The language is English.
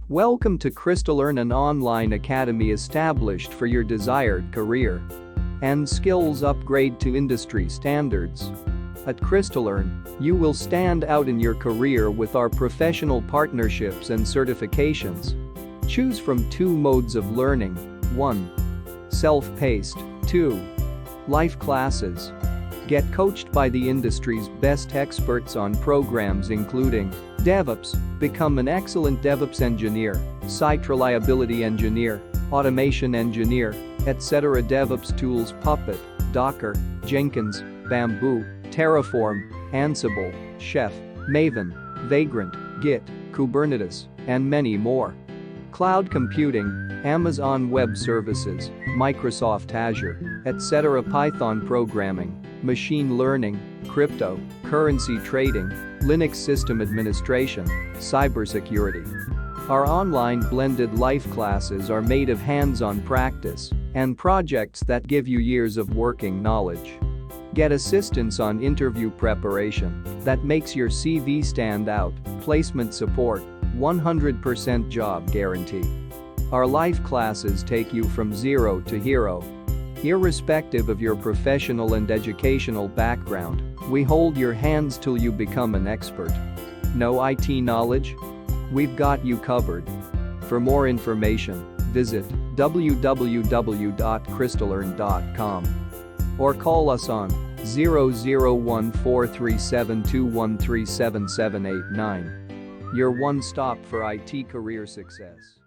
Welcome to Crystallearn, an online academy established for your desired career and skills upgrade to industry standards. At Crystallearn, you will stand out in your career with our professional partnerships and certifications. Choose from 2 modes of learning. 1. Self-paced. 2. Life classes. Get coached by the industry's best experts on programs including DevOps, become an excellent DevOps engineer, site reliability engineer, automation engineer, etc. DevOps tools Puppet, Docker, Jenkins, Bamboo, Terraform, Ansible, Chef, Maven, Vagrant, Git, Kubernetes, and many more. Cloud computing, Amazon Web Services, Microsoft Azure, etc. Python programming, machine learning, crypto, currency trading, Linux system administration, cybersecurity. Our online blended life classes are made of hands-on practice and projects that give you years of working knowledge. Get assistance on interview preparation that makes your CV stand out, placement support, 100% job guarantee. Our life classes take you from zero to hero. Irrespective of your professional and educational background, we hold your hands till you become an expert. No IT knowledge? We've got you covered. For more information, visit www.crystallearn.com or call us on 0014372137789. Your one stop for IT career success.